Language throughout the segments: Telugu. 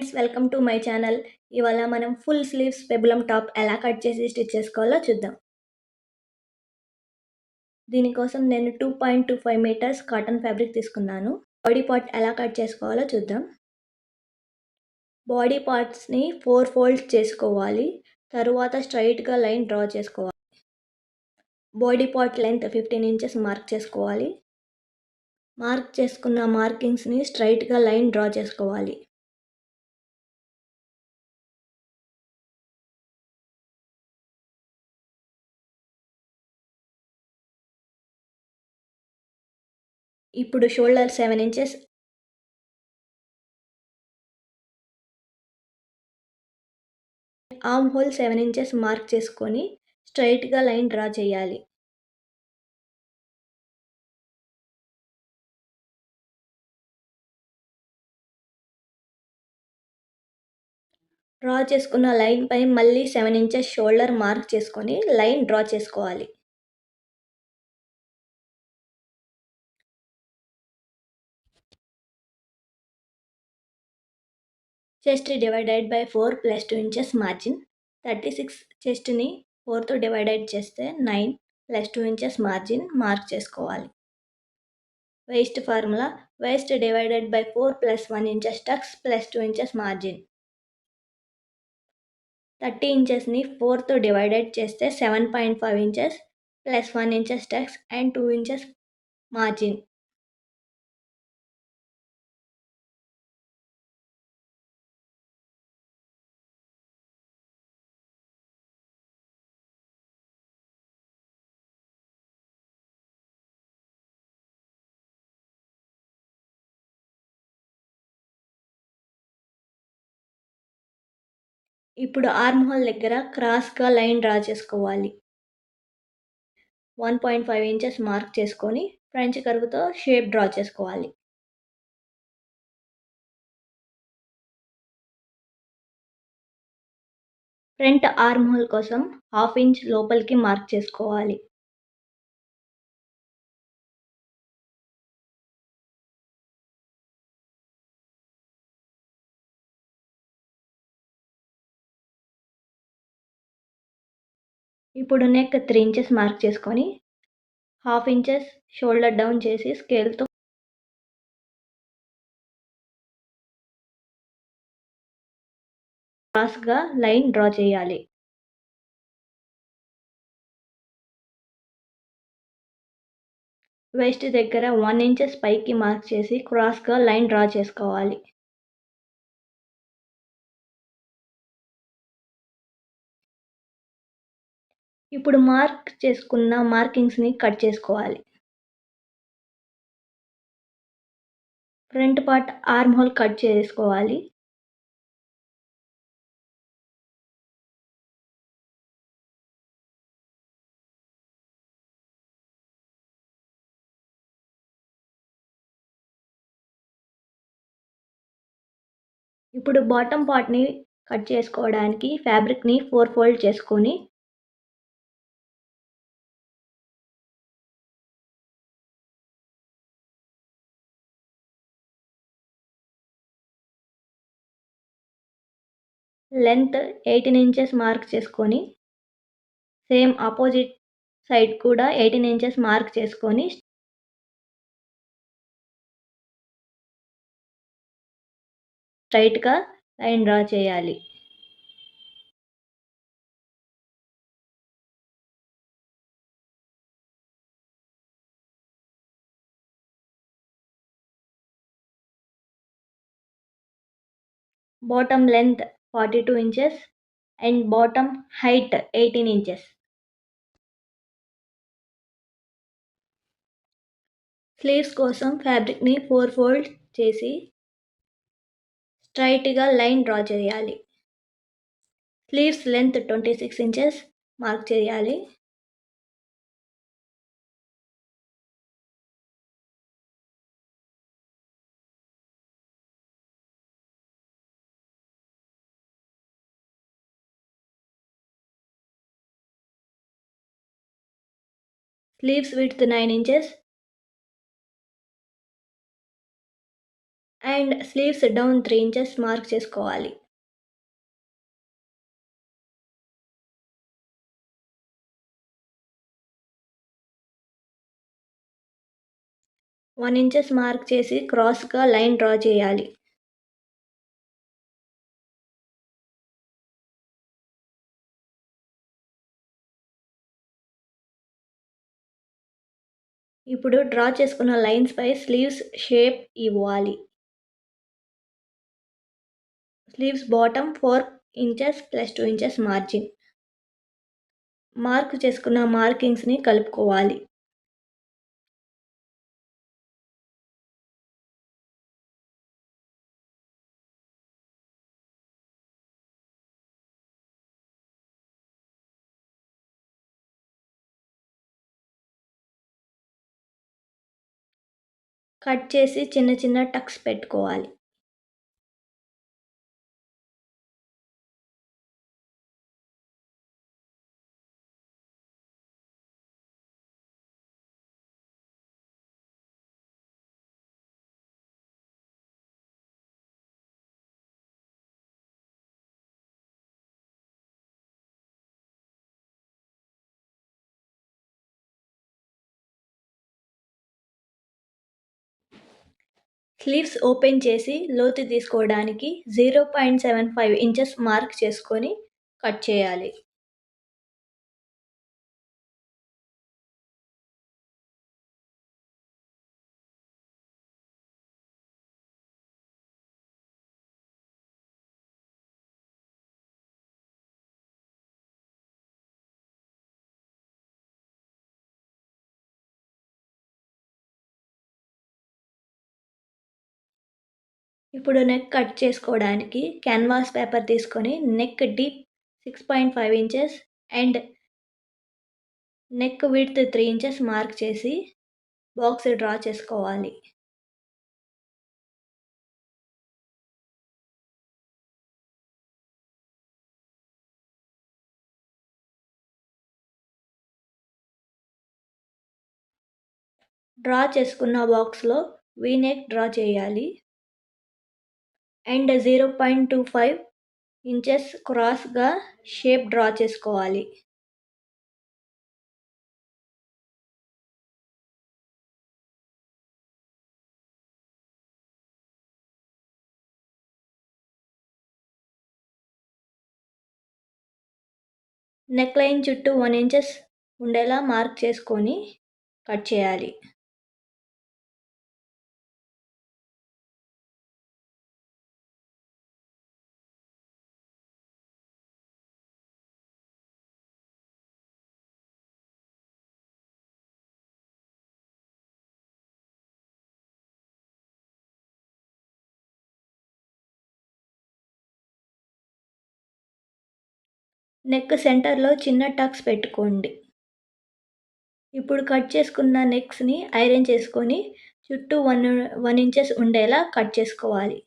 Friends, welcome to my channel. ఇవాళ మనం ఫుల్ స్లీవ్స్ పెబులమ్ టాప్ ఎలా కట్ చేసి స్టిచ్ చేసుకోవాలో చూద్దాం. దీనికోసం నేను 2.25 మీటర్స్ కాటన్ ఫ్యాబ్రిక్ తీసుకున్నాను. బాడీ పార్ట్ ఎలా కట్ చేసుకోవాలో చూద్దాం. బాడీ పార్ట్స్ని 4 ఫోల్డ్స్ చేసుకోవాలి. తరువాత స్ట్రైట్గా లైన్ డ్రా చేసుకోవాలి. Body part length 15 inches mark చేసుకోవాలి. మార్క్ చేసుకున్న మార్కింగ్స్ని స్ట్రైట్గా లైన్ డ్రా చేసుకోవాలి. ఇప్పుడు shoulder 7 inches, arm whole 7 inches mark చేసుకొని స్ట్రైట్గా లైన్ డ్రా చేయాలి. డ్రా చేసుకున్న లైన్ పై మళ్ళీ 7 ఇంచెస్ షోల్డర్ మార్క్ చేసుకొని లైన్ డ్రా చేసుకోవాలి. Chest divided by 4 plus 2 inches margin. 36 చెస్ట్ని 4తో డివైడెడ్ చేస్తే 9 ప్లస్ 2 ఇంచెస్ మార్జిన్ మార్క్ చేసుకోవాలి. Waist formula waist divided by 4 plus 1 inches tucks plus 2 inches margin. 30 ఇంచెస్ని 4తో డివైడెడ్ చేస్తే 7.5 inches plus 1 inches tucks and 2 inches margin. ఇప్పుడు ఆర్మ్ హోల్ దగ్గర క్రాస్గా లైన్ డ్రా చేసుకోవాలి. 1.5 ఇంచెస్ మార్క్ చేసుకొని ఫ్రెంచ్ కర్వ్తో షేప్ డ్రా చేసుకోవాలి. ఫ్రంట్ ఆర్మ్ హోల్ కోసం 1/2 ఇంచ్ లోపలికి మార్క్ చేసుకోవాలి. ఇప్పుడు నెక్ 3 ఇంచెస్ మార్క్ చేసుకొని 1/2 ఇంచెస్ షోల్డర్ డౌన్ చేసి స్కేల్తో క్రాస్గా లైన్ డ్రా చేయాలి. వేస్ట్ దగ్గర 1 ఇంచెస్ పైకి మార్క్ చేసి క్రాస్గా లైన్ డ్రా చేసుకోవాలి. ఇప్పుడు మార్క్ చేసుకున్న మార్కింగ్స్ని కట్ చేసుకోవాలి. Front part arm whole cut చేసుకోవాలి. ఇప్పుడు బాటమ్ పార్ట్ని కట్ చేసుకోవడానికి ఫ్యాబ్రిక్ని 4 ఫోల్డ్ చేసుకొని లెంత్ 18 ఇంచెస్ మార్క్ చేసుకొని సేమ్ ఆపోజిట్ సైడ్ కూడా 18 ఇంచెస్ మార్క్ చేసుకొని స్ట్రైట్గా లైన్ డ్రా చేయాలి. Bottom length 42 inches and bottom height 18 inches. Sleeves కోసం ఫ్యాబ్రిక్ని 4 ఫోల్డ్ చేసి స్ట్రైట్గా లైన్ డ్రా చేయాలి. స్లీవ్స్ లెంత్ 26 ఇంచెస్ మార్క్ చేయాలి. Sleeves width 9 inches and sleeves down 3 inches mark చేసుకోవాలి. వన్ ఇంచెస్ మార్క్ చేసి క్రాస్‌గా లైన్ డ్రా చేయాలి. ఇప్పుడు డ్రా చేసుకున్న లైన్స్‌పై స్లీవ్స్ షేప్ ఇవ్వాలి. Sleeves bottom 4 inches plus 2 inches margin. Mark చేసుకున్న మార్కింగ్స్‌ని కలుపుకోవాలి. కట్ చేసి చిన్న చిన్న టక్స్ పెట్టుకోవాలి. స్లీవ్స్ ఓపెన్ చేసి లోతు తీసుకోవడానికి 0.75 ఇంచెస్ మార్క్ చేసుకొని కట్ చేయాలి. ఇప్పుడు నెక్ కట్ చేసుకోవడానికి క్యాన్వాస్ పేపర్ తీసుకొని neck deep 6.5 inches and neck width 3 inches mark చేసి బాక్స్ డ్రా చేసుకోవాలి. డ్రా చేసుకున్న బాక్స్‌లో వీ నెక్ డ్రా చేయాలి. అండ్ 0.25 ఇంచెస్ క్రాస్‌గా షేప్ డ్రా చేసుకోవాలి. నెక్ లైన్ చుట్టూ 1 ఇంచెస్ ఉండేలా మార్క్ చేసుకొని కట్ చేయాలి. నెక్ సెంటర్‌లో చిన్న టక్స్ పెట్టుకోండి. ఇప్పుడు కట్ చేసుకున్న నెక్స్‌ని ఐరన్ చేసుకొని చుట్టూ 1 ఇంచెస్ ఉండేలా కట్ చేసుకోవాలి.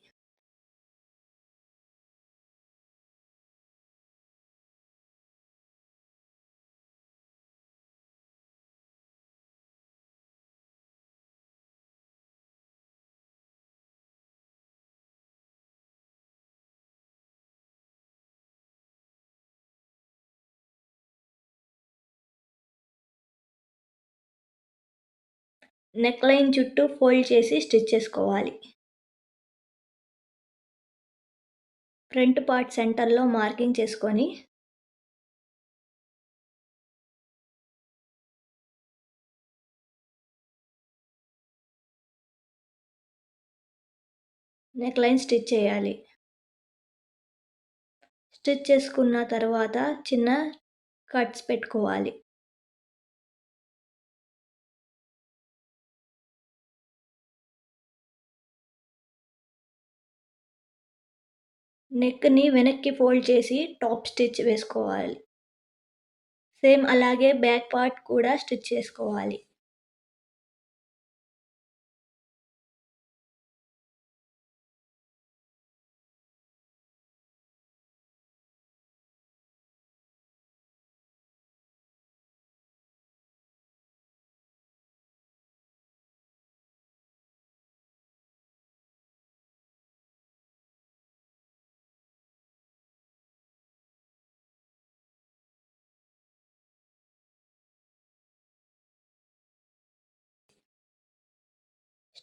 నెక్ లైన్ చుట్టూ ఫోల్డ్ చేసి స్టిచ్ చేసుకోవాలి. ఫ్రంట్ పార్ట్ సెంటర్‌లో మార్కింగ్ చేసుకొని నెక్ లైన్ స్టిచ్ చేయాలి. స్టిచ్ చేసుకున్న తర్వాత చిన్న కట్స్ పెట్టుకోవాలి. నెక్‌ని వెనక్కి ఫోల్డ్ చేసి టాప్ స్టిచ్ వేసుకోవాలి. సేమ్ అలాగే బ్యాక్ పార్ట్ కూడా స్టిచ్ చేసుకోవాలి.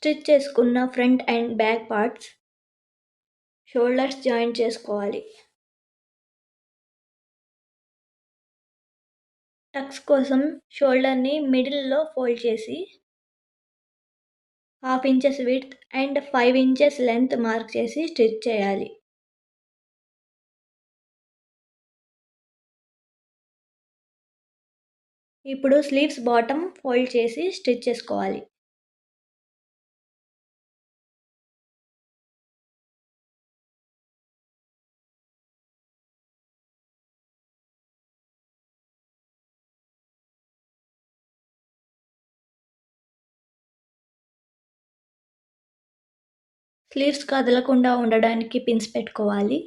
స్టిచ్ చేసుకున్న front and back parts shoulders joint చేసుకోవాలి. టక్స్ కోసం షోల్డర్ని మిడిల్లో ఫోల్డ్ చేసి half inches width and 5 inches length mark చేసి స్టిచ్ చేయాలి. ఇప్పుడు స్లీవ్స్ బాటమ్ ఫోల్డ్ చేసి స్టిచ్ చేసుకోవాలి. స్లీవ్స్ కదలకుండా ఉండడానికి పిన్స్ పెట్టుకోవాలి.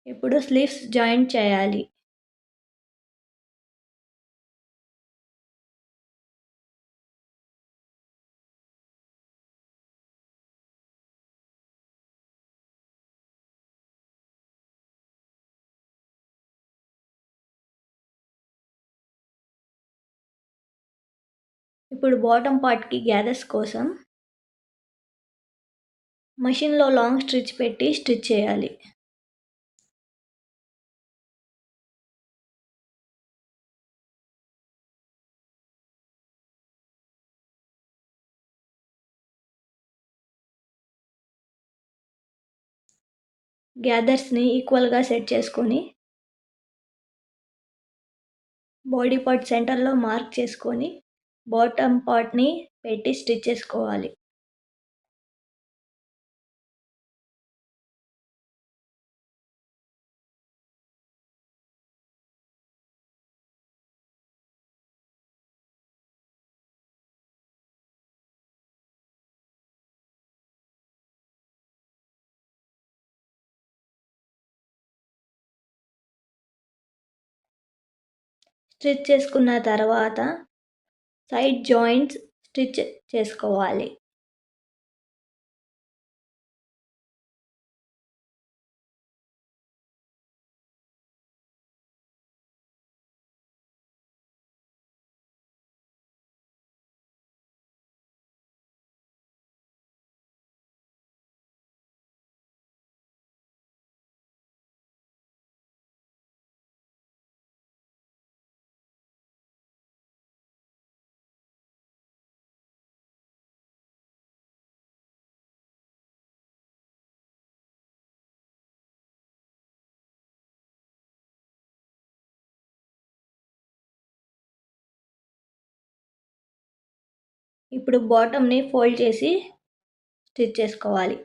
ఇప్పుడు స్లీవ్స్ జాయింట్ చేయాలి. ఇప్పుడు బాటమ్ పార్ట్కి గ్యాదర్స్ కోసం మషిన్లో లాంగ్ స్టిచ్ పెట్టి స్టిచ్ చేయాలి. గ్యాదర్స్ని ఈక్వల్గా సెట్ చేసుకొని బాడీ పార్ట్ సెంటర్లో మార్క్ చేసుకొని బాటమ్ పార్ట్ని పెట్టి స్టిచ్ చేసుకోవాలి. స్టిచ్ చేసుకున్న తర్వాత సైడ్ జాయింట్స్ స్టిచ్ చేసుకోవాలి. ఇప్పుడు బాటమ్ని ఫోల్డ్ చేసి స్టిచ్ చేసుకోవాలి.